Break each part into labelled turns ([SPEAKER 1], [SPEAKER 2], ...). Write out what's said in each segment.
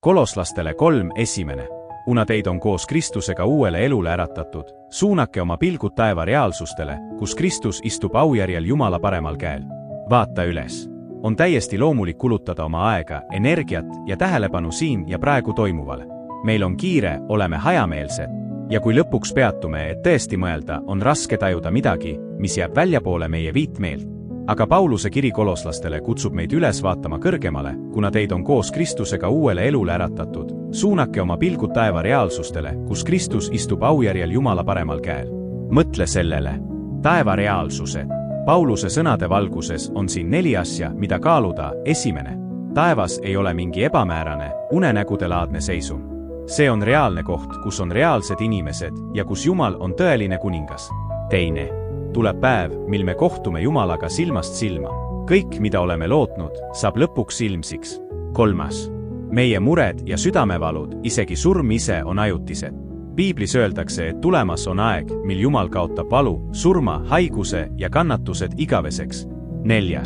[SPEAKER 1] Koloslastele 3:1. Kuna teid on koos Kristusega uuele elule äratatud, suunake oma pilgud taeva reaalsustele, kus Kristus istub aujärjel Jumala paremal käel. Vaata üles. On täiesti loomulik kulutada oma aega, energiat ja tähelepanu siin ja praegu toimuvale. Meil on kiire, oleme hajameelsed. Ja kui lõpuks peatume, et tõesti mõelda, on raske tajuda midagi, mis jääb väljapoole meie viitmeelt. Aga Pauluse kiri koloslastele kutsub meid üles vaatama kõrgemale, kuna teid on koos Kristusega uuele elule äratatud. Suunake oma pilgud taeva reaalsustele, kus Kristus istub aujärjel Jumala paremal käel. Mõtle sellele. Taeva reaalsused. Pauluse sõnade valguses on siin 4 asja, mida kaaluda. 1. Taevas ei ole mingi ebamäärane, unenägudelaadne seisund. See on reaalne koht, kus on reaalsed inimesed ja kus Jumal on tõeline kuningas. 2. Tuleb päev, mil me kohtume Jumalaga silmast silma. Kõik, mida oleme lootnud, saab lõpuks ilmsiks. 3. Meie mured ja südamevalud, isegi surm ise on ajutised. Piiblis öeldakse, et tulemas on aeg, mil Jumal kaotab valu, surma, haiguse ja kannatused igaveseks. 4.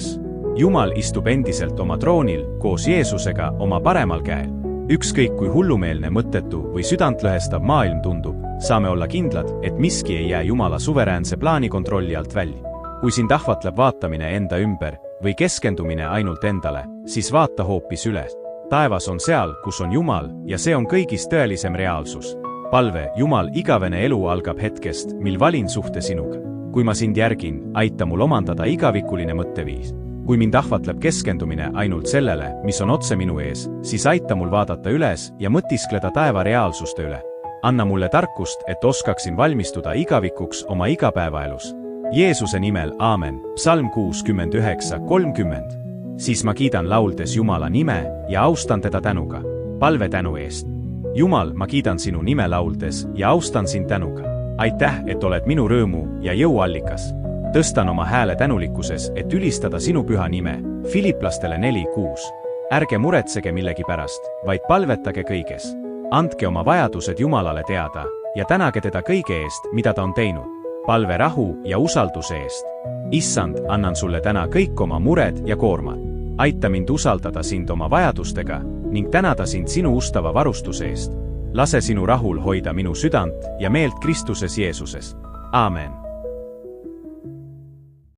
[SPEAKER 1] Jumal istub endiselt oma troonil koos Jeesusega oma paremal käel. Ükskõik kui hullumeelne, mõttetu või südantlõhestav maailm tundub, saame olla kindlad, et miski ei jää Jumala suveräänse plaani kontrolli alt välja. Kui sind ahvatleb vaatamine enda ümber või keskendumine ainult endale, siis vaata hoopis üles. Taevas on seal, kus on Jumal, ja see on kõigist tõelisem reaalsus. Palve, Jumal, igavene elu algab hetkest, mil valin suhte sinuga. Kui ma sind järgin, aita mul omandada igavikuline mõtteviis. Kui mind ahvatleb keskendumine ainult sellele, mis on otse minu ees, siis aita mul vaadata üles ja mõtiskleda taeva reaalsuste üle. Anna mulle tarkust, et oskaksin valmistuda igavikuks oma igapäevaelus. Jeesuse nimel, aamen. Psalm 69:30. Siis ma kiidan lauldes Jumala nime ja austan teda tänuga. Palve tänu eest. Jumal, ma kiidan sinu nime lauldes ja austan sind tänuga. Aitäh, et oled minu rõõmu ja jõuallikas. Tõstan oma hääle tänulikkuses, et ülistada sinu püha nime. Filiplastele 4:6. Ärge muretsege millegi pärast, vaid palvetage kõiges. Andke oma vajadused Jumalale teada ja tänage teda kõige eest, mida ta on teinud. Palve rahu ja usalduse eest. Issand, annan sulle täna kõik oma mured ja koormad. Aita mind usaldada sind oma vajadustega ning tänada sind sinu ustava varustuse eest. Lase sinu rahul hoida minu südant ja meelt Kristuses Jeesuses. Aamen.